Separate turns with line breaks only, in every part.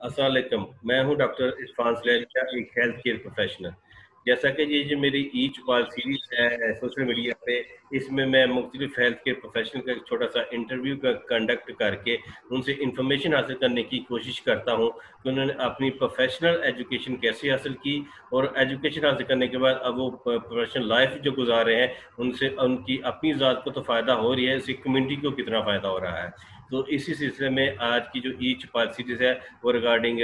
अस्सलाम वालेकुम। मैं हूं डॉक्टर इरफान सलेरिया, एक हेल्थ केयर प्रोफेशनल। जैसा कि ये जो मेरी ईच कॉल सीरीज है सोशल मीडिया पे, इसमें मैं मुख्तलिफ हेल्थ केयर प्रोफेशनल का एक छोटा सा इंटरव्यू का कंडक्ट करके उनसे इंफॉर्मेशन हासिल करने की कोशिश करता हूं कि उन्होंने अपनी प्रोफेशनल एजुकेशन कैसे हासिल की, और एजुकेशन हासिल करने के बाद अब वो प्रोफेशनल लाइफ जो गुजार रहे हैं, उनसे उनकी अपनी ज़ात को तो फ़ायदा हो रही है, इससे कम्युनिटी को कितना फ़ायदा हो रहा है। तो इसी सिलसिले में आज की जो ईच पार्ट सीरीज है वो रिगार्डिंग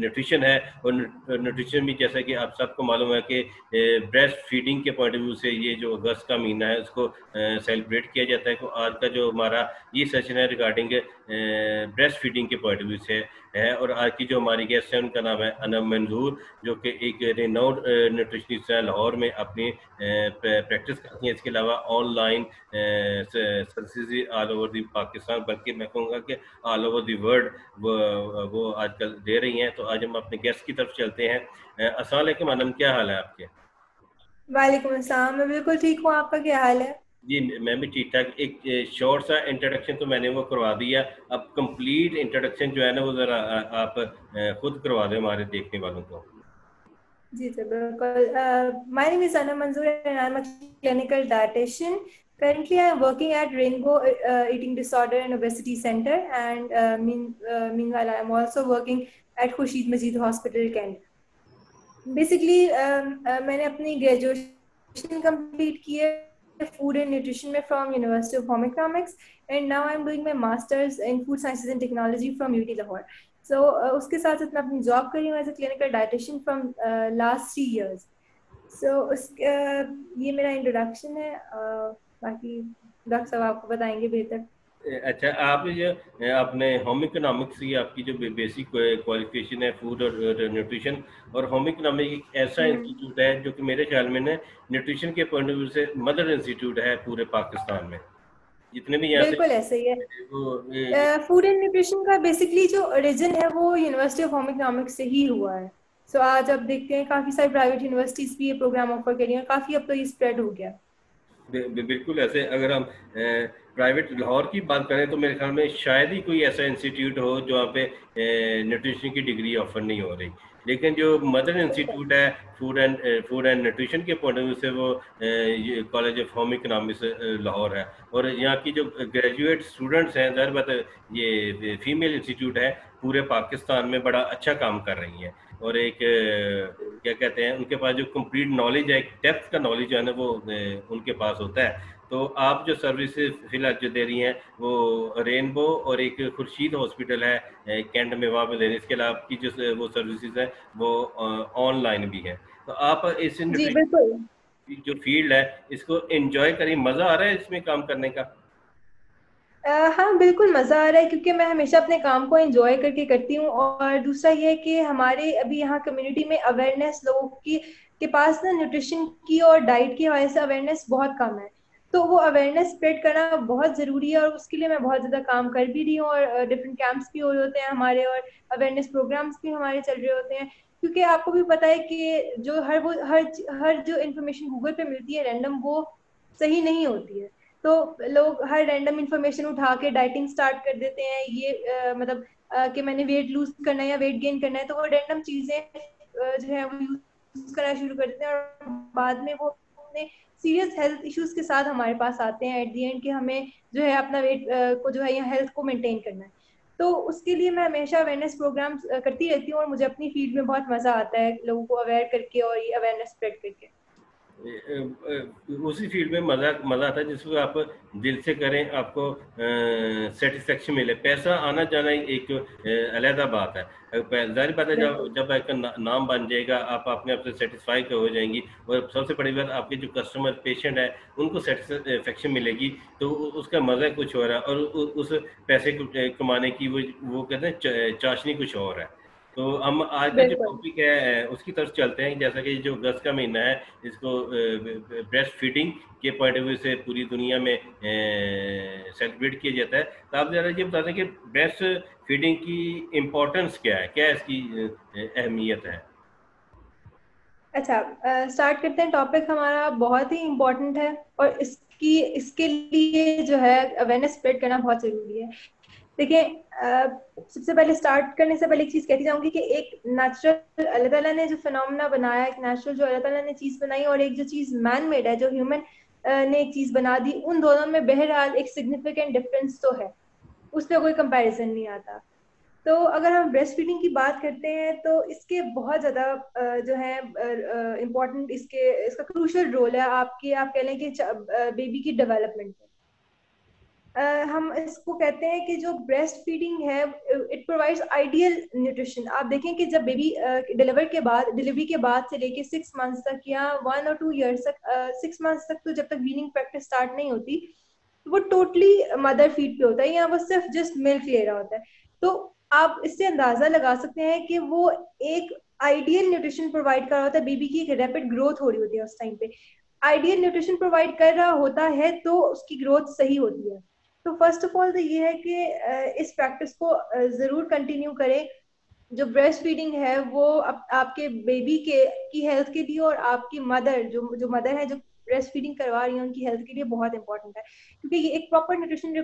न्यूट्रिशन है। और न्यूट्रिशन भी जैसा कि आप सबको मालूम है कि ब्रेस्ट फीडिंग के पॉइंट ऑफ व्यू से ये जो अगस्त का महीना है उसको सेलिब्रेट किया जाता है। तो आज का जो हमारा ये सेशन है रिगार्डिंग ब्रेस्ट फीडिंग के पॉइंट ऑफ व्यू से है। और आज की जो हमारी गेस्ट है उनका नाम है अनम मंजूर, जो कि एक रिनाउंड न्यूट्रिशनिस्ट है, लाहौर में अपनी प्रैक्टिस करती हैं। इसके अलावा online services all over the Pakistan, बल्कि मैं कहूँगा कि ऑल ओवर दी वर्ल्ड वो आजकल दे रही हैं। तो आज हम अपने गेस्ट की तरफ चलते हैं। अस्सलाम वालेकुम अनम, क्या हाल है आपके?
वालेकुम अस्सलाम। मैं बिल्कुल ठीक हूँ। आपका क्या हाल है?
जी मैं भी ठीक ठाक। एक शॉर्ट सा इंट्रोडक्शन तो मैंने वो करवा दिया, अब कंप्लीट इंट्रोडक्शन जो है ना वो जरा आप खुद करवा दें हमारे देखने वालों को।
जी सर, बिल्कुल। My name is Anna Manzoor and I'm a clinical dietitian. Currently, I'm working at Rainbow Eating Disorder and Obesity Center, and meanwhile, I'm also working at Khurshid Majid Hospital, Kent. Basically मैंने अपनी graduation complete की है food and nutrition में from university of home economics, and now I am doing my masters in food sciences and technology from UT Lahore. So उसके साथ साथ मैं अपनी जॉब कर रही हूँ as a clinical dietitian from last 3 years। So ये मेरा इंट्रोडक्शन है। बाकी डॉक्टर साहब आपको बताएंगे बेहतर।
अच्छा, आप जो आपने होम इकोनॉमिक्स की आपकी जो बेसिक क्वालिफिकेशन है फूड और न्यूट्रिशन, और होम इकोनॉमिक एक ऐसा इंस्टीट्यूट है जो कि मेरे ख्याल में ना न्यूट्रिशन के पॉइंट ऑफ व्यू से मदर इंस्टीट्यूट है पूरे पाकिस्तान में, जितने भी यहाँ से
बिल्कुल ऐसे ही है।
वो
फूड एंड न्यूट्रिशन का बेसिकली जो ओरिजिन है वो यूनिवर्सिटी ऑफ होम इकोनॉमिक्स से ही हुआ है। सो आज आप देखते हैं काफी सारी प्राइवेट यूनिवर्सिटीज भी ये प्रोग्राम ऑफर कर रही हैं, काफी अब तो ये स्प्रेड हो गया।
बिल्कुल ऐसे। अगर हम प्राइवेट लाहौर की बात करें तो मेरे ख्याल में शायद ही कोई ऐसा इंस्टीट्यूट हो जहाँ पे न्यूट्रिशन की डिग्री ऑफर नहीं हो रही। लेकिन जो मदर इंस्टीट्यूट है फूड एंड न्यूट्रिशन के पॉइंट ऑफ व्यू से वो ये college of home economics Lahore है। और यहाँ की जो ग्रेजुएट स्टूडेंट्स हैं, ज़ाहिर बात है ये फीमेल इंस्टीट्यूट है, पूरे पाकिस्तान में बड़ा अच्छा काम कर रही हैं। और एक क्या कहते हैं, उनके पास जो कंप्लीट नॉलेज है, एक डेप्थ का नॉलेज जो है ना वो उनके पास होता है। तो आप जो सर्विसेज फिलहाल जो दे रही हैं वो रेनबो और एक खुर्शीद हॉस्पिटल है कैंट में, वहाँ पे दे रही हैं। इसके अलावा आपकी जो वो सर्विसेज है वो ऑनलाइन भी है। तो आप इस
जी बिल्कुल।
जो फील्ड है इसको एंजॉय करिए, मजा आ रहा है इसमें काम करने का?
हाँ बिल्कुल मज़ा आ रहा है, क्योंकि मैं हमेशा अपने काम को एंजॉय करके करती हूँ। और दूसरा ये है कि हमारे अभी यहाँ कम्युनिटी में अवेयरनेस लोगों की के पास ना न्यूट्रिशन की और डाइट की हवाले से अवेयरनेस बहुत कम है। तो वो अवेयरनेस स्प्रेड करना बहुत ज़रूरी है, और उसके लिए मैं बहुत ज़्यादा काम कर भी रही हूँ। और डिफरेंट कैंप्स भी हो रहे होते हैं हमारे, और अवेयरनेस प्रोग्राम्स भी हमारे चल रहे होते हैं। क्योंकि आपको भी पता है कि जो हर जो इन्फॉर्मेशन गूगल पे मिलती है रैंडम, वो सही नहीं होती है। तो लोग हर रैंडम इंफॉर्मेशन उठा के डाइटिंग स्टार्ट कर देते हैं। ये मतलब कि मैंने वेट लूज करना है या वेट गेन करना है, तो वो रैंडम चीजें जो है वो यूज करना शुरू कर देते हैं, और बाद में वो अपने सीरियस हेल्थ इश्यूज के साथ हमारे पास आते हैं एट दी एंड, कि हमें जो है अपना वेट को जो है या हेल्थ को मेंटेन करना है। तो उसके लिए मैं हमेशा अवेयरनेस प्रोग्राम्स करती रहती हूँ, और मुझे अपनी फील्ड में बहुत मजा आता है लोगों को अवेयर करके और ये अवेयरनेस स्प्रेड करके।
उसी फील्ड में मजा मजा आता है जिसको आप दिल से करें, आपको सेटिस्फेक्शन मिले। पैसा आना जाना एक अलहदा बात है। जाहिर बात है, जब
बिल्कुल।
जब आपका नाम बन जाएगा आप अपने आप से सेटिस्फाई हो जाएंगी। और सबसे बड़ी बात, आपके जो कस्टमर पेशेंट है उनको सेटिस्फेक्शन मिलेगी, तो उसका मज़ा कुछ हो रहा है। और उस पैसे को कमाने की वो कहते हैं चाशनी कुछ और है। तो हम आज का जो
बिल्कुल।
टॉपिक है उसकी तरफ चलते हैं। जैसा कि जो अगस्त का महीना है इसको ब्रेस्ट फीडिंग के पॉइंट ऑफ व्यू से पूरी दुनिया में सेलिब्रेट किया जाता है। तो आप ज़रा ये बता दें कि ब्रेस्ट फीडिंग की इम्पोर्टेंस क्या है, क्या इसकी अहमियत है?
अच्छा, स्टार्ट करते हैं। टॉपिक हमारा बहुत ही इम्पोर्टेंट है, और इसके लिए जो है अवेयरनेस स्प्रेड करना बहुत जरूरी है। देखिए, सबसे पहले स्टार्ट करने से पहले एक चीज कहती जाऊंगी कि एक नेचुरल अल्लाह ताला ने जो फिनोमेना बनाया, एक नेचुरल जो अल्लाह ताला ने चीज बनाई, और एक जो चीज मैन मेड है जो ह्यूमन ने एक चीज बना दी, उन दोनों में बहरहाल एक सिग्निफिकेंट डिफरेंस तो है, उस पर कोई कंपैरिजन नहीं आता। तो अगर हम ब्रेस्ट फीडिंग की बात करते हैं तो इसके बहुत ज्यादा जो है इम्पोर्टेंट, इसका क्रूशियल रोल है आपकी, आप कह लें कि बेबी की डेवलपमेंट में। हम इसको कहते हैं कि जो ब्रेस्ट फीडिंग है, इट प्रोवाइड्स आइडियल न्यूट्रिशन। आप देखें कि जब बेबी डिलीवरी के बाद से लेके 6 मंथ्स तक या 1 और 2 ईयर्स तक, 6 मंथ्स तक तो जब तक वीनिंग प्रैक्टिस स्टार्ट नहीं होती, वो टोटली मदर फीड पे होता है, या वो सिर्फ जस्ट मिल्क ले रहा होता है। तो आप इससे अंदाजा लगा सकते हैं कि वो एक आइडियल न्यूट्रिशन प्रोवाइड कर रहा होता है, बेबी की एक रैपिड ग्रोथ हो रही होती है उस टाइम पे। आइडियल न्यूट्रिशन प्रोवाइड कर रहा होता है तो उसकी ग्रोथ सही होती है। तो फर्स्ट ऑफ ऑल तो ये है कि इस प्रैक्टिस को जरूर कंटिन्यू करें। जो ब्रेस्ट फीडिंग है वो आपके बेबी के की हेल्थ के लिए, और आपकी मदर जो मदर है जो ब्रेस्ट फीडिंग करवा रही है उनकी हेल्थ के लिए बहुत इंपॉर्टेंट है, क्योंकि ये एक प्रॉपर न्यूट्रिशन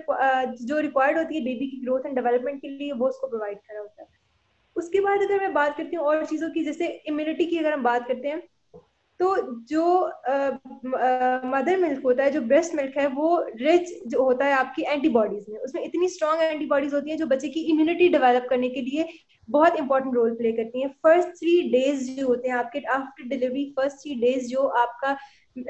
जो रिक्वायर्ड होती है बेबी की ग्रोथ एंड डेवलपमेंट के लिए, वो उसको प्रोवाइड करा होता है। उसके बाद अगर मैं बात करती हूँ और चीजों की, जैसे इम्यूनिटी की अगर हम बात करते हैं, तो जो मदर मिल्क होता है, जो ब्रेस्ट मिल्क है, वो रिच जो होता है आपकी एंटीबॉडीज में, उसमें इतनी स्ट्रॉन्ग एंटीबॉडीज होती हैं जो बच्चे की इम्यूनिटी डेवलप करने के लिए बहुत इंपॉर्टेंट रोल प्ले करती हैं। फर्स्ट 3 डेज जो होते हैं आपके आफ्टर डिलीवरी, फर्स्ट 3 डेज जो आपका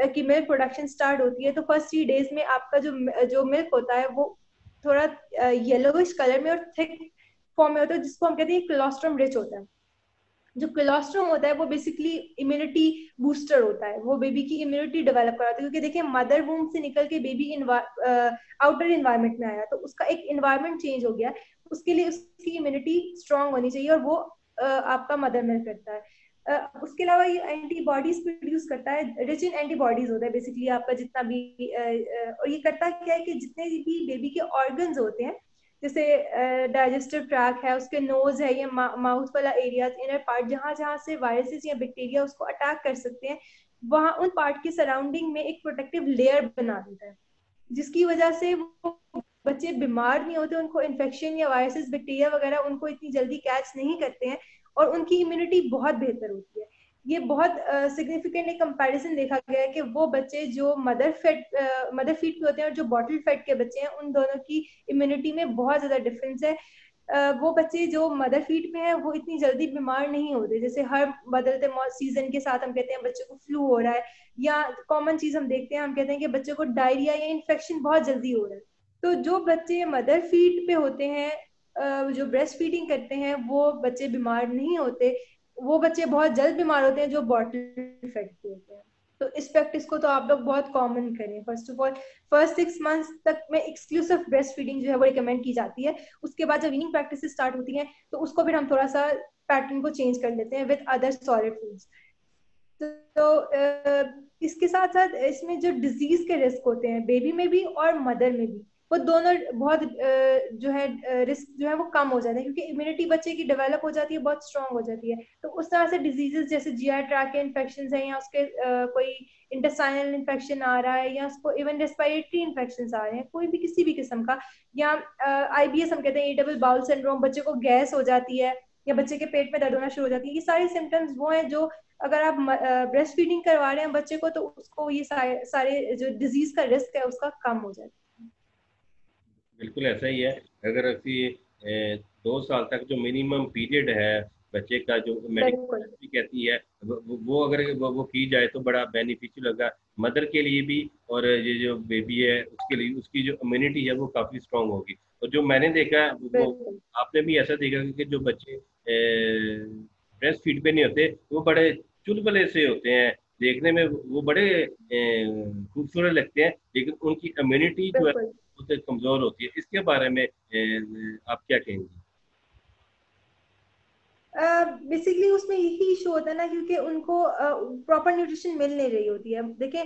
की मिल्क प्रोडक्शन स्टार्ट होती है, तो फर्स्ट 3 डेज में आपका जो मिल्क होता है वो थोड़ा येलोइश कलर में और थिक फॉर्म में होता है, जिसको हम कहते हैं कोलोस्ट्रम रिच होता है। जो कोलोस्ट्रम होता है वो बेसिकली इम्यूनिटी बूस्टर होता है, वो बेबी की इम्यूनिटी डेवलप कराता है, क्योंकि देखिए मदर वूम से निकल के बेबी आउटर इन्वायरमेंट में आया, तो उसका एक इन्वायरमेंट चेंज हो गया, उसके लिए उसकी इम्यूनिटी स्ट्रांग होनी चाहिए, और वो आपका मदर मिल्क करता है। उसके अलावा ये एंटीबॉडीज प्रोड्यूस करता है, रिच इन एंटीबॉडीज होता है बेसिकली आपका जितना भी, और ये करता क्या है कि जितने भी बेबी के ऑर्गन्स होते हैं, जैसे डाइजेस्टिव ट्रैक है, उसके नोज है, ये माउथ वाला एरिया, इनर पार्ट, जहां जहां से वायरसेस या बैक्टीरिया उसको अटैक कर सकते हैं, वहां उन पार्ट के सराउंडिंग में एक प्रोटेक्टिव लेयर बना देता है, जिसकी वजह से वो बच्चे बीमार नहीं होते, उनको इन्फेक्शन या वायरसेस बैक्टीरिया वगैरह उनको इतनी जल्दी कैच नहीं करते हैं, और उनकी इम्यूनिटी बहुत बेहतर होती है। ये बहुत सिग्निफिकेंट एक कंपैरिजन देखा गया है कि वो बच्चे जो मदर फीड पे होते हैं और जो बॉटल फेड के बच्चे हैं, उन दोनों की इम्यूनिटी में बहुत ज्यादा डिफरेंस है। वो बच्चे जो मदर फीड में है वो इतनी जल्दी बीमार नहीं होते, जैसे हर बदलते सीजन के साथ हम कहते हैं बच्चे को फ्लू हो रहा है, या कॉमन चीज हम देखते हैं, हम कहते हैं कि बच्चे को डायरिया या इन्फेक्शन बहुत जल्दी हो रहा है। तो जो बच्चे मदर फीड पे होते हैं, जो ब्रेस्ट फीडिंग करते हैं, वो बच्चे बीमार नहीं होते, वो बच्चे बहुत जल्द बीमार होते हैं जो बॉटल फेड पे होते हैं। तो इस प्रैक्टिस को तो आप लोग बहुत कॉमन करें। First of all first 6 months तक में एक्सक्लूसिव ब्रेस्ट फीडिंग जो है वो रिकमेंड की जाती है। उसके बाद जब वीनिंग प्रैक्टिस स्टार्ट होती हैं तो उसको फिर हम थोड़ा सा पैटर्न को चेंज कर लेते हैं विद अदर सॉलिड फूड्स। इसके साथ साथ इसमें जो डिजीज के रिस्क होते हैं बेबी में भी और मदर में भी, वो दोनों बहुत जो है रिस्क जो है वो कम हो जाते हैं, क्योंकि इम्यूनिटी बच्चे की डेवलप हो जाती है, बहुत स्ट्रांग हो जाती है। तो उस तरह से डिजीजेस जैसे जीआई ट्रैक के इन्फेक्शन है, या उसके कोई इंटेस्टाइनल इन्फेक्शन आ रहा है, या उसको इवन रेस्पिरेटरी इन्फेक्शन आ रहे हैं, कोई भी किसी भी किस्म का, या आईबीएस हम कहते हैं इरिटेबल बाउल सिंड्रोम, बच्चे को गैस हो जाती है या बच्चे के पेट में दर्द होना शुरू हो जाती है, ये सारे सिम्टम्स वो हैं जो अगर आप ब्रेस्ट फीडिंग करवा रहे हैं बच्चे को तो उसको ये सारे जो डिजीज का रिस्क है उसका कम हो जाता है।
बिल्कुल ऐसा ही है। अगर असी 2 साल तक जो मिनिमम पीरियड है बच्चे का, जो मेडिकल कहती है, वो अगर वो की जाए तो बड़ा बेनिफिशियल होगा मदर के लिए भी, और ये जो बेबी है उसके लिए, उसकी जो इम्यूनिटी है वो काफ़ी स्ट्रांग होगी। और जो मैंने देखा वो, आपने भी ऐसा देखा कि जो बच्चे ब्रेस्ट फीड पे नहीं होते वो बड़े चुलबुले से होते हैं, देखने में वो बड़े खूबसूरत लगते हैं, लेकिन उनकी इम्यूनिटी जो है वो कमजोर होती है। इसके बारे में आप क्या कहेंगी?
बेसिकली उसमें यही इशू होता है ना, क्योंकि उनको प्रॉपर न्यूट्रिशन मिल नहीं रही होती है। देखिए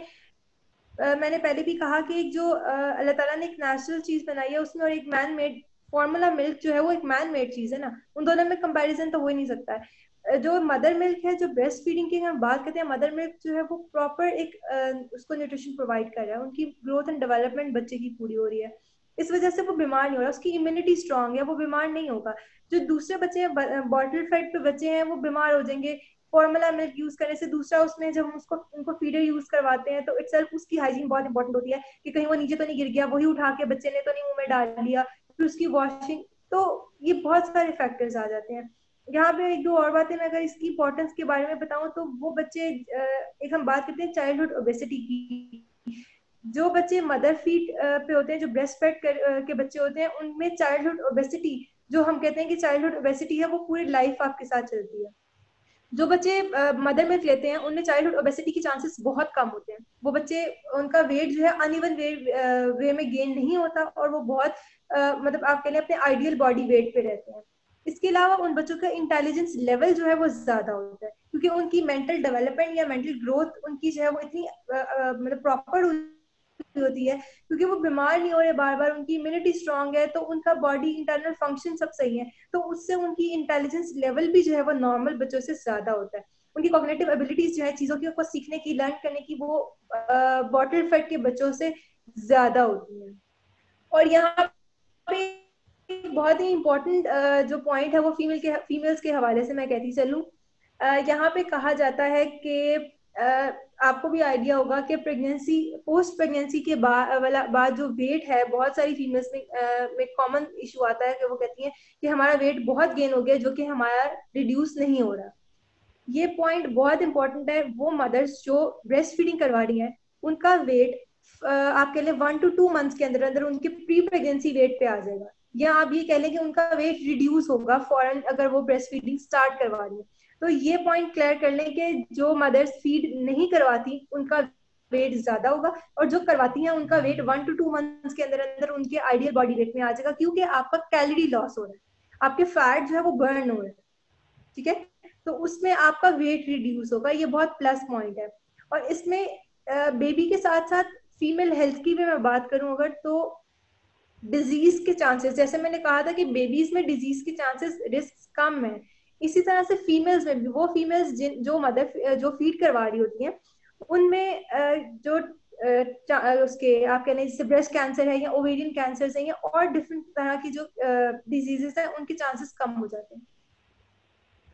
मैंने पहले भी कहा कि एक जो अल्लाह ताला ने एक नेचुरल चीज बनाई है उसमें, और एक मैन मेड फॉर्मूला मिल्क जो है वो एक मैन मेड चीज है ना, उन दोनों में कंपैरिजन तो हो ही नहीं सकता है। जो मदर मिल्क है, जो ब्रेस्ट फीडिंग की हम बात करते हैं, मदर मिल्क जो है वो प्रॉपर एक उसको न्यूट्रिशन प्रोवाइड कर रहा है, उनकी ग्रोथ एंड डेवलपमेंट बच्चे की पूरी हो रही है। इस वजह से वो बीमार नहीं हो रहा, उसकी इम्यूनिटी स्ट्रांग है, वो बीमार नहीं होगा। जो दूसरे बच्चे हैं, बॉटल फेड पे बच्चे हैं, वो बीमार हो जाएंगे फॉर्मूला मिल्क यूज करने से। दूसरा, उसमें जब हम उसको उनको फीडर यूज करवाते हैं तो इटसेल्फ उसकी हाइजीन बहुत इंपॉर्टेंट होती है कि कहीं वो नीचे तो नहीं गिर गया, वही उठा के बच्चे ने तो नहीं मुंह में डाल लिया, फिर उसकी वॉशिंग। तो ये बहुत सारे फैक्टर्स आ जाते हैं। यहाँ पे एक दो और बातें मैं अगर इसकी इंपॉर्टेंस के बारे में बताऊं तो वो बच्चे, एक हम बात करते हैं चाइल्डहुड ओबेसिटी की। जो बच्चे मदर फीड पे होते हैं, जो ब्रेस्ट फेड के बच्चे होते हैं, उनमें चाइल्डहुड ओबेसिटी, जो हम कहते हैं कि चाइल्डहुड ओबेसिटी है, वो पूरी लाइफ आपके साथ चलती है। जो बच्चे मदर मिल्क लेते हैं उनमें चाइल्डहुड ओबेसिटी की चांसेस बहुत कम होते हैं। वो बच्चे, उनका वेट जो है अनइवन वे में गेन नहीं होता और वो बहुत मतलब आप कह लें अपने आइडियल बॉडी वेट पे रहते हैं। इसके अलावा उन बच्चों का इंटेलिजेंस लेवल जो है वो ज्यादा होता है, क्योंकि उनकी मेंटल डेवलपमेंट या मेंटल ग्रोथ उनकी जो है वो इतनी मतलब प्रॉपर होती है, क्योंकि वो बीमार नहीं हो रहे बार बार, उनकी इम्यूनिटी स्ट्रांग है, तो उनका बॉडी इंटरनल फंक्शन सब सही है, तो उससे उनकी इंटेलिजेंस लेवल भी जो है वो नॉर्मल बच्चों से ज्यादा होता है। उनकी कॉग्निटिव एबिलिटीज जो है, चीजों की को सीखने की, लर्न करने की, वो बॉटल फेड के बच्चों से ज्यादा होती है। और यहाँ पे बहुत ही इम्पोर्टेंट जो पॉइंट है वो फीमेल्स के हवाले से मैं कहती चलूँ। यहाँ पे कहा जाता है कि आपको भी आइडिया होगा कि प्रेगनेंसी, पोस्ट प्रेगनेंसी के बाद जो वेट है, बहुत सारी फीमेल्स में कॉमन इशू आता है कि वो कहती हैं कि हमारा वेट बहुत गेन हो गया, जो कि हमारा रिड्यूस नहीं हो रहा। ये पॉइंट बहुत इंपॉर्टेंट है। वो मदर्स जो ब्रेस्ट फीडिंग करवा रही हैं, उनका वेट आप कह लें 1 to 2 मंथ्स के अंदर अंदर उनके प्री प्रेगनेंसी वेट पे आ जाएगा, या आप ये कह लें कि उनका वेट रिड्यूस होगा फॉरन अगर वो ब्रेस्ट फीडिंग स्टार्ट करवा रही है। तो ये पॉइंट क्लियर कर लें कि जो मदर्स फीड नहीं करवाती उनका वेट ज्यादा होगा, और जो करवाती हैं उनका वेट 1 to 2 मंथ्स के अंदर अंदर उनके आइडियल बॉडी वेट में आ जाएगा, क्योंकि आपका कैलोरी लॉस हो रहा है, आपके फैट जो है वो बर्न हो रहा है, ठीक है, तो उसमें आपका वेट रिड्यूस होगा। ये बहुत प्लस पॉइंट है। और इसमें बेबी के साथ साथ फीमेल हेल्थ की भी मैं बात करूं अगर, तो डिजीज के चांसेस, जैसे मैंने कहा था कि बेबीज में डिजीज के चांसेस, रिस्क कम है, इसी तरह से फीमेल्स में भी, वो फीमेल्स जो मदर जो फीड करवा रही होती हैं, उनमें जो उसके आप कह लें जैसे ब्रेस्ट कैंसर है या ओवेरियन कैंसर है या और डिफरेंट तरह की जो डिजीजेस है, उनके चांसेस कम हो जाते हैं।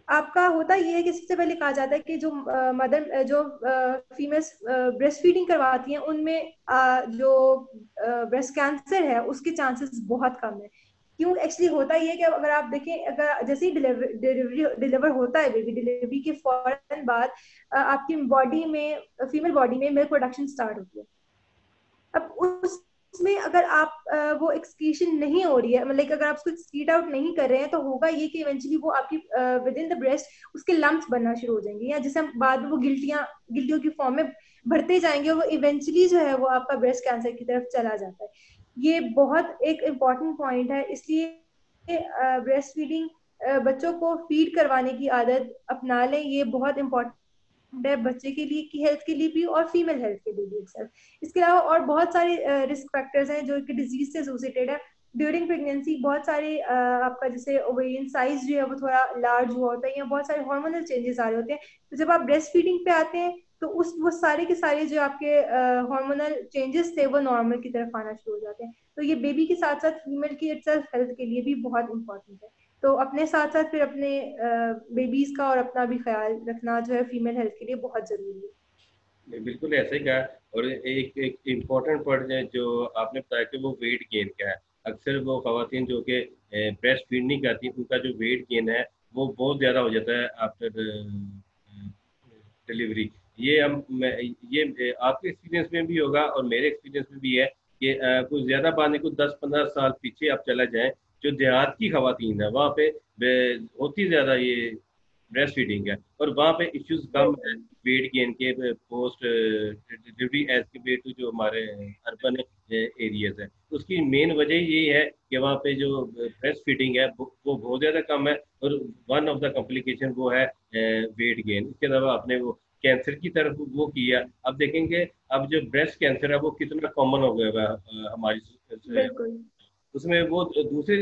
आपका होता ये है कि सबसे पहले कहा जाता है कि जो मदर जो फीमेल्स ब्रेस्ट फीडिंग करवाती हैं, उनमें जो ब्रेस्ट कैंसर है उसके चांसेस बहुत कम है। क्यों? एक्चुअली होता ये है कि अगर आप देखें, अगर जैसे ही डिलीवर होता है बेबी, डिलीवरी के फौरन बाद आपकी बॉडी में, फीमेल बॉडी में मिल्क प्रोडक्शन स्टार्ट होती है। अब उसमें अगर आप वो एक्सक्रीशन नहीं हो रही है, मतलब अगर आप उसको एक्सक्रीट आउट नहीं कर रहे हैं, तो होगा ये कि इवेंचुअली वो आपकी विद इन द ब्रेस्ट उसके लम्प्स बनना शुरू हो जाएंगे, या जिसे हम बाद में वो गिल्टियों की फॉर्म में बढ़ते जाएंगे, और वो इवेंचुअली जो है वो आपका ब्रेस्ट कैंसर की तरफ चला जाता है। ये बहुत एक इम्पॉर्टेंट पॉइंट है। इसलिए ब्रेस्ट फीडिंग, बच्चों को फीड करवाने की आदत अपना लें, ये बहुत इम्पोर्टेंट है बच्चे के लिए की हेल्थ के लिए भी और फीमेल हेल्थ के लिए भी itself। इसके अलावा और बहुत सारे रिस्क फैक्टर्स हैं जो कि डिजीज से एसोसिएटेड है। ड्यूरिंग प्रेगनेंसी बहुत सारे आपका जैसे ओवेरियन साइज जो है वो थोड़ा लार्ज हुआ होता है, या बहुत सारे हार्मोनल चेंजेस आ रहे होते हैं। तो जब आप ब्रेस्ट फीडिंग पे आते हैं तो वो सारे के सारे जो आपके हार्मोनल चेंजेस थे वो नॉर्मल की तरफ आना शुरू हो जाते हैं। तो ये बेबी के साथ साथ फीमेल की itself हेल्थ के लिए भी बहुत इंपॉर्टेंट है। तो अपने साथ साथ फिर अपने बेबीज का और अपना भी ख्याल रखना जो है फीमेल हेल्थ के लिए बहुत जरूरी है।
बिल्कुल ऐसे ही कहा। और एक इम्पोर्टेंट पॉइंट है जो आपने बताया कि वो वेट गेन का है। अक्सर वो खवातीन जो कि ब्रेस्ट फीड नहीं करती, उनका जो वेट गेन है वो बहुत ज़्यादा हो जाता है आफ्टर डिलीवरी। ये आपके एक्सपीरियंस में भी होगा और मेरे एक्सपीरियंस में भी है कि कुछ ज़्यादा बात नहीं, कुछ 10-15 साल पीछे आप चला जाएं, जो देहात की खवातीन है वहाँ पे होती ज़्यादा ये ब्रेस्ट फीडिंग है, और वहाँ पे इश्यूज कम है वेट गेन के post delivery as compared to जो हमारे अर्बन एरियाज है। उसकी मेन वजह यही है कि वहाँ पे जो ब्रेस्ट फीडिंग है वो बहुत ज़्यादा कम है, और वन ऑफ द कॉम्प्लिकेशन वो है वेट गेन। इसके अलावा आपने वो कैंसर की तरफ वो किया, अब देखेंगे अब जो ब्रेस्ट कैंसर है वो कितना कॉमन हो गया है हमारी, उसमें वो दूसरे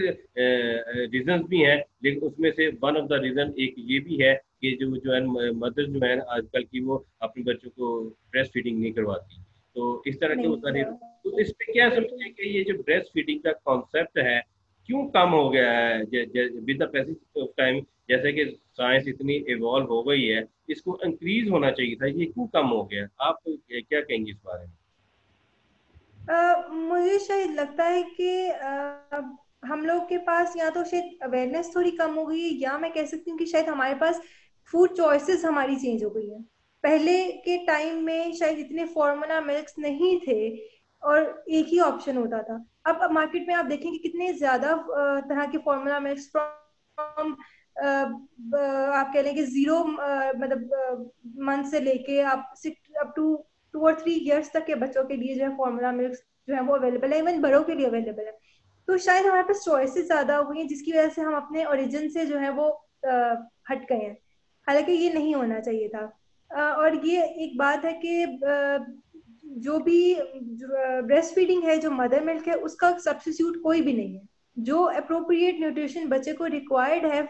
रीजंस भी हैं, लेकिन उसमें से वन ऑफ द रीजन एक ये भी है कि जो है मदर जो है आजकल की वो अपने बच्चों को ब्रेस्ट फीडिंग नहीं करवाती। तो इस तरह के वो
नहीं
सारे,
किया।
तो इस पे क्या समझिए कि ये जो ब्रेस्ट फीडिंग का कॉन्सेप्ट है क्यों कम हो गया है with the passage of time, जैसे कि साइंस इतनी इवॉल्व हो गई है, इसको इंक्रीज होना चाहिए था, ये क्यों कम हो गया? आप क्या कहेंगे इस बारे में?
मुझे शायद लगता है कि हम लोग के पास या तो शायद अवेयरनेस थोड़ी कम हो गई है, या मैं कह सकती हूँ कि शायद हमारे पास फूड चॉइसेस हमारी चेंज हो गई है। पहले के टाइम में शायद इतने फॉर्मूला मिल्क्स नहीं थे और एक ही ऑप्शन होता था। अब मार्केट में आप देखेंगे कितने ज्यादा तरह के फॉर्मूला मिल्क्स, फ्रॉम आप कह लें कि जीरो मतलब मंथ से लेके आप अप टू 2 और 3 इयर्स तक के बच्चों के लिए जो है फॉर्मूला मिल्क जो है वो अवेलेबल है, इवन बड़ों के लिए अवेलेबल है। तो शायद हमारे पास चॉइसेस ज्यादा हो गई हैं, जिसकी वजह से हम अपने ओरिजिन से जो है वो हट गए हैं। हालांकि ये नहीं होना चाहिए था। और ये एक बात है कि जो भी ब्रेस्ट फीडिंग है, जो मदर मिल्क है, उसका सब्स्टिट्यूट कोई भी नहीं है। जो अप्रोप्रिएट न्यूट्रिशन बच्चे को रिक्वायर्ड है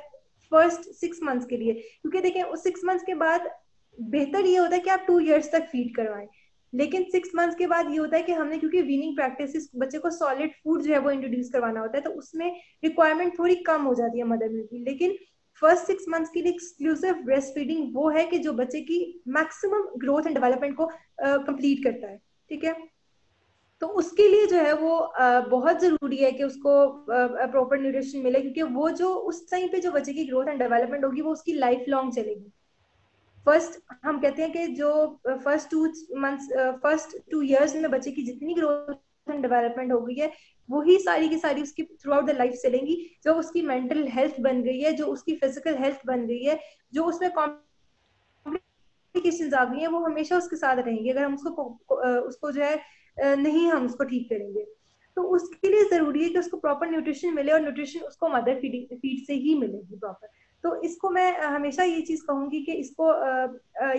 फर्स्ट 6 मंथ्स के लिए, क्योंकि देखें उस 6 मंथ्स के बाद बेहतर ये होता है कि आप 2 इयर्स तक फीड करवाएं। लेकिन 6 मंथ्स के बाद ये होता है कि हमने, क्योंकि वीनिंग प्रैक्टिस बच्चे को सॉलिड फूड जो है वो इंट्रोड्यूस करवाना होता है, तो उसमें रिक्वायरमेंट थोड़ी कम हो जाती है मदर मिल्क की। लेकिन फर्स्ट 6 मंथ्स के लिए एक्सक्लूसिव ब्रेस्ट फीडिंग वो है कि जो बच्चे की मैक्सिमम ग्रोथ एंड डेवलपमेंट को कंप्लीट करता है। ठीक है, तो उसके लिए जो है वो बहुत जरूरी है कि उसको प्रॉपर न्यूट्रिशन मिले, क्योंकि वो जो उस टाइम पे जो बच्चे की ग्रोथ एंड डेवलपमेंट होगी वो उसकी लाइफ लॉन्ग चलेगी। फर्स्ट हम कहते हैं कि जो फर्स्ट 2 इयर्स में बच्चे की जितनी ग्रोथ एंड डेवलपमेंट हो गई है, वही सारी की सारी उसकी थ्रू आउट द लाइफ चलेंगी। जो उसकी मेंटल हेल्थ बन गई है, जो उसकी फिजिकल हेल्थ बन गई है, जो उसमें कॉम्प्लिकेशंस आ गई हैं, वो हमेशा उसके साथ रहेंगी अगर हम उसको जो है नहीं हम उसको ठीक करेंगे। तो उसके लिए जरूरी है कि उसको प्रॉपर न्यूट्रिशन मिले, और न्यूट्रिशन उसको मदर फीड से ही मिलेगी प्रॉपर। तो इसको मैं हमेशा ये चीज कहूंगी कि इसको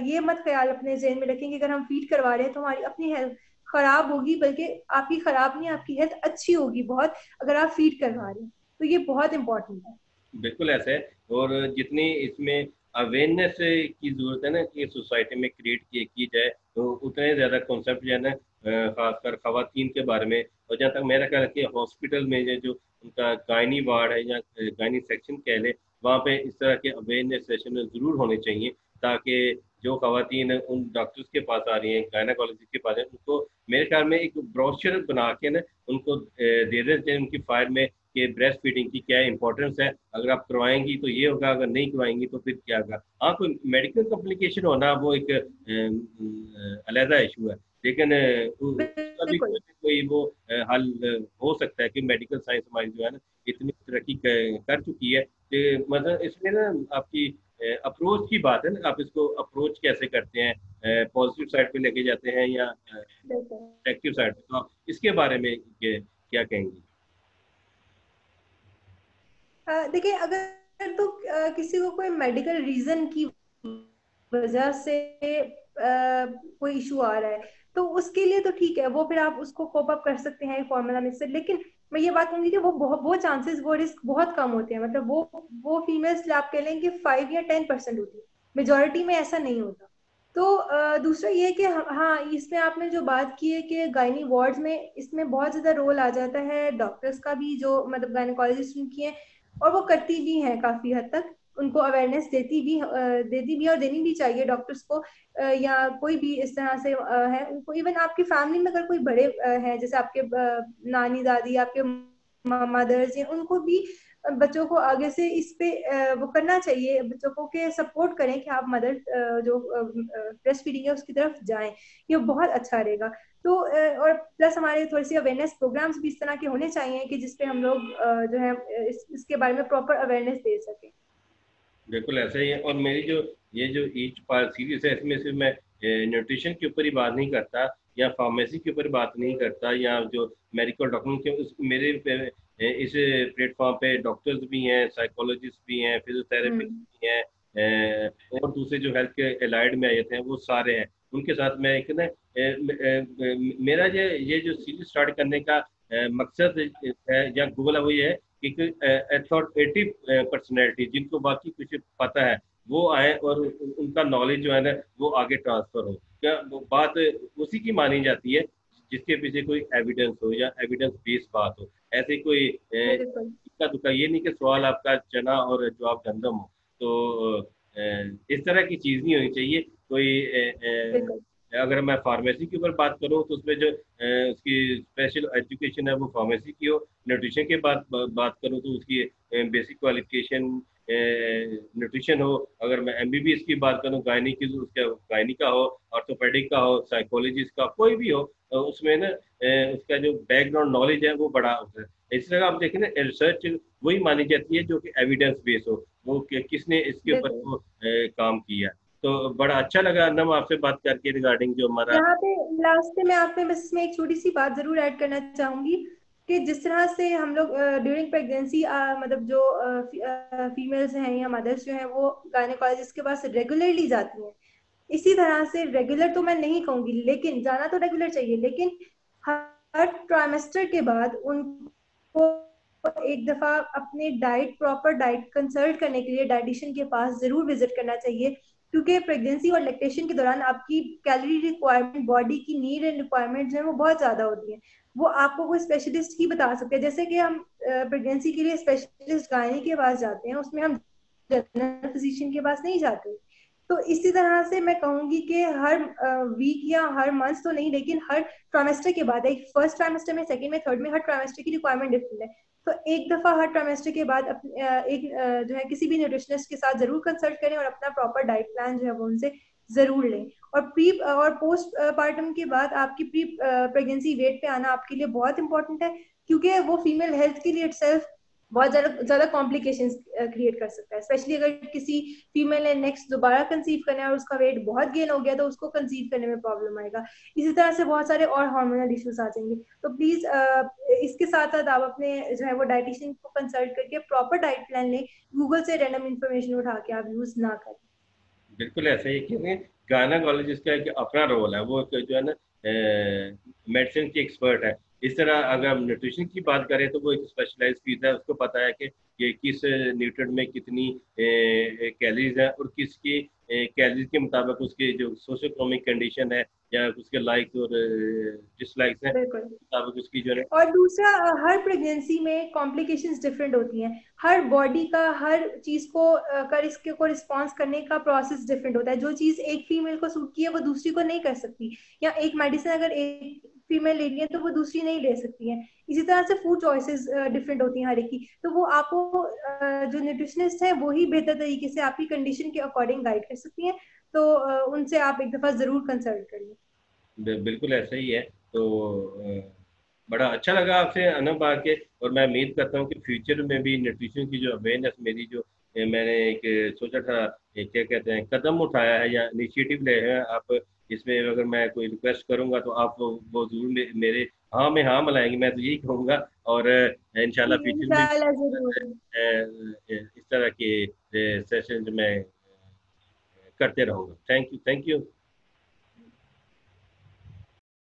ये मत ख्याल अपने जहन में रखें कि अगर हम फीड करवा रहे हैं तो हमारी अपनी हेल्थ खराब होगी, बल्कि आपकी खराब नहीं, आपकी हेल्थ अच्छी होगी बहुत अगर आप फीड करवा रहे हैं। तो ये बहुत इंपॉर्टेंट है।
बिल्कुल ऐसा है। और जितनी इसमें अवेयरनेस की जरूरत है ना कि सोसाइटी में क्रिएट की जाए, तो उतने ज्यादा कॉन्सेप्ट जो है ना खासकर खवातीन के बारे में, और जहाँ तक मेरा ख्याल है कि हॉस्पिटल में जो उनका गायनी वार्ड है या गायनी सेक्शन कह ले, वहाँ पे इस तरह के अवेयरनेस सेशन जरूर होने चाहिए, ताकि जो खवातीन उन डॉक्टर्स के पास आ रही हैं, गायनाकोलॉजिस्ट के पास है, उनको मेरे ख्याल में एक ब्रोशर बना के ना उनको दे देते हैं उनकी फाइल में कि ब्रेस्ट फीडिंग की क्या इंपॉर्टेंस है, अगर आप करवाएंगी तो ये होगा, अगर नहीं करवाएंगी तो फिर क्या होगा। हाँ, कोई मेडिकल कॉम्प्लिकेशन होना वो एक अलहदा इशू है, लेकिन उसका भी
बिल्कुल।
कोई वो हल हो सकता है कि मेडिकल साइंस हमारी जो है ना इतनी तरक्की कर चुकी है कि मतलब इसमें ना आपकी अप्रोच की बात है ना, आप इसको अप्रोच कैसे करते हैं, पॉजिटिव साइड पे लेके जाते हैं या
बिल्कुल।
नेगेटिव साइड पे, तो आप इसके बारे में क्या कहेंगी?
देखिए, अगर तो किसी को कोई मेडिकल रीजन की वजह से कोई इशू आ रहा है, तो उसके लिए तो ठीक है, वो फिर आप उसको कोप अप कर सकते हैं फॉर्मूला मिक्सर। लेकिन मैं ये बात कहूंगी कि वो चांसेस, वो रिस्क बहुत कम होते हैं। मतलब वो फीमेल्स आप कह लें कि 5 या 10% होती है, मेजोरिटी में ऐसा नहीं होता। तो दूसरा ये कि हाँ, इसमें आपने जो बात की है कि गायनी वार्ड्स में इसमें बहुत ज्यादा रोल आ जाता है डॉक्टर्स का भी, जो मतलब गायनोकोलॉजिस्ट उनकी है, और वो करती भी हैं काफी हद तक, उनको अवेयरनेस देती भी है, और देनी भी चाहिए डॉक्टर्स को। या कोई भी इस तरह से है उनको, इवन आपकी फैमिली में अगर कोई बड़े हैं, जैसे आपके नानी दादी, आपके मदर्स हैं, उनको भी बच्चों को आगे से इस पे वो करना चाहिए, बच्चों को के सपोर्ट करें कि आप मदर जो ब्रेस्ट फीडिंग है उसकी तरफ जाएं। ये बहुत अच्छा रहेगा। तो और प्लस हमारे थोड़ी सी अवेयरनेस प्रोग्राम्स भी इस तरह के होने चाहिए कि जिसपे हम लोग जो है इसके बारे में प्रॉपर अवेयरनेस दे सकें।
बिल्कुल ऐसा ही है। और मेरी जो ये जो ईच पार सीरीज है, इसमें सिर्फ मैं न्यूट्रिशन के ऊपर ही बात नहीं करता या फार्मेसी के ऊपर बात नहीं करता या जो मेडिकल डॉक्यूमेंट के मेरे इस प्लेटफॉर्म पे डॉक्टर्स भी हैं, साइकोलॉजिस्ट भी हैं, फिजियोथेरेपिस्ट
हम्म।
भी हैं, और दूसरे जो हेल्थ के एलाइड में आए थे वो सारे हैं। उनके साथ मैं एक ना मेरा ये जो सीरीज स्टार्ट करने का मकसद है या गोल है, वो ये है कि अथॉरिटेटिव पर्सनैलिटी जिनको बाकी कुछ पता है, वो आए और उनका नॉलेज जो है ना वो आगे ट्रांसफर हो। क्या वो बात उसी की मानी जाती है जिसके पीछे कोई एविडेंस हो या एविडेंस बेस्ड बात हो। ऐसे कोई
बिल्कुल
इक्का दुक्का ये नहीं कि सवाल आपका चना और जवाब गंदम हो। तो इस तरह की चीज नहीं होनी चाहिए। कोई
बिल्कुल
अगर मैं फार्मेसी के ऊपर बात करूं तो उसमें जो उसकी स्पेशल एजुकेशन है वो फार्मेसी की हो। न्यूट्रिशन के बात करूं तो उसकी बेसिक क्वालिफिकेशन न्यूट्रिशन हो। अगर मैं एमबीबीएस की बात करूं गायनी की तो उसका गायनी का हो, ऑर्थोपेडिक का हो, साइकोलॉजिस्ट का कोई भी हो, तो उसमें ना उसका जो बैकग्राउंड नॉलेज है वो बड़ा होता है। इस तरह आप देखें ना रिसर्च वही मानी जाती है जो कि एविडेंस बेस हो, वो किसने इसके ऊपर
बिल्कुल।
वो काम किया। तो बड़ा अच्छा लगा नम आपसे बात करके रिगार्डिंग जो हमारा।
यहाँ पे लास्ट में मैं आप में बस इसमें एक छोटी सी बात जरूर ऐड करना चाहूंगी कि जिस तरह से हम लोग ड्यूरिंग प्रेगनेंसी मतलब जो फीमेल्स हैं या मदर्स जो हैं वो गायनेकोलॉजिस्ट के पास रेगुलरली जाती हैं, इसी तरह से रेगुलर तो मैं नहीं कहूंगी लेकिन जाना तो रेगुलर चाहिए, लेकिन हर ट्राइमेस्टर के बाद उनको एक दफा अपने डाइट प्रॉपर डाइट कंसल्ट करने के लिए डाइटिशियन के पास जरूर विजिट करना चाहिए, क्योंकि प्रेगनेंसी और लैक्टेशन के दौरान आपकी कैलोरी रिक्वायरमेंट, बॉडी की नीड एंड रिक्वायरमेंट जो है वो बहुत ज्यादा होती है। वो आपको कोई स्पेशलिस्ट ही बता सकते हैं। जैसे कि हम प्रेगनेंसी के लिए स्पेशलिस्ट गायनी के पास जाते हैं, उसमें हम जनरल फिजिशियन के पास नहीं जाते। तो इसी तरह से मैं कहूंगी कि हर वीक या हर मंथ तो नहीं, लेकिन हर ट्राइमेस्टर के बाद, एक फर्स्ट ट्राइमेस्टर में, सेकंड में, थर्ड में, हर ट्राइमेस्टर की रिक्वायरमेंट डिफरेंट है। तो एक दफा हर ट्राइमेस्टर के बाद जो है किसी भी न्यूट्रिशनिस्ट के साथ जरूर कंसल्ट करें और अपना प्रॉपर डाइट प्लान जो है वो उनसे जरूर लें। और प्री और पोस्ट पार्टम के बाद आपकी प्री प्रेगनेंसी वेट पे आना आपके लिए बहुत इंपॉर्टेंट है, क्योंकि वो फीमेल हेल्थ के लिए इटसेल्फ बहुत ज्यादा ज्यादा कॉम्प्लिकेशंस क्रिएट कर सकता है। स्पेशली अगर किसी फीमेल ने नेक्स्ट दोबारा कंसीव करना है और उसका वेट बहुत गेन हो गया तो उसको कंसीव करने में प्रॉब्लम आएगा। इसी तरह से बहुत सारे और हार्मोनल इश्यूज आ जाएंगे। तो प्लीज इसके साथ साथ आप अपने जो है वो डाइटिशियन को कंसल्ट करके प्रॉपर डाइट प्लान लें। गूगल से रैंडम इंफॉर्मेशन उठा के आप यूज ना करें।
बिल्कुल ऐसा ही है, क्योंकि गायनाकोलॉजिस्ट का एक अपना रोल है, वो एक जो है ना मेडिसिन की एक्सपर्ट है। इस तरह अगर हम न्यूट्रिशन की बात करें तो वो एक स्पेशलाइज फील्ड है, उसको पता है कि ये किस न्यूट्रिएंट में कितनी कैलोरीज है और किसकी कैलोरीज के मुताबिक उसके जो सोशो इकोनॉमिक कंडीशन है या उसके लाइक्स और डिसलाइक्स हैं
बिल्कुल।
उसके मुताबिक उसकी जो है।
और दूसरा, हर प्रेगनेंसी में कॉम्प्लिकेशंस डिफरेंट होती हैं। हर बॉडी का हर चीज को कर इसके को रिस्पॉन्स करने का प्रोसेस डिफरेंट होता है। जो चीज एक फीमेल को सूट की है वो दूसरी को नहीं कर सकती, या एक मेडिसिन अगर एक फीमेल ले रही है तो वो दूसरी नहीं ले सकती है। इसी तरह से फूड चॉइसेस डिफरेंट होती हैं हर एक की। तो वो आपको जो न्यूट्रिशनिस्ट है वो ही बेहतर तरीके से आपकी कंडीशन के अकॉर्डिंग गाइड कर सकती हैं। तो उनसे आप एक दफा जरूर कंसल्ट करिए।
बिल्कुल ऐसा ही है। तो बड़ा अच्छा लगा आपसे अनब आके, और मैं उम्मीद करता हूँ कि फ्यूचर में भी न्यूट्रिशन की जो अवेयरनेस मेरी जो मैंने एक सोचा था, क्या कहते हैं, कदम उठाया है या इनिशिएटिव ले हैं आप, इसमें अगर मैं कोई रिक्वेस्ट करूंगा तो आप वो जरूर मेरे हाँ में हाँ मिलाएंगे, मैं तो यही कहूँगा। और इंशाल्लाह फ्यूचर में
इंशाल्लाह जरूर।
इस तरह के सेशन मैं करते रहूंगा। Thank you, thank you.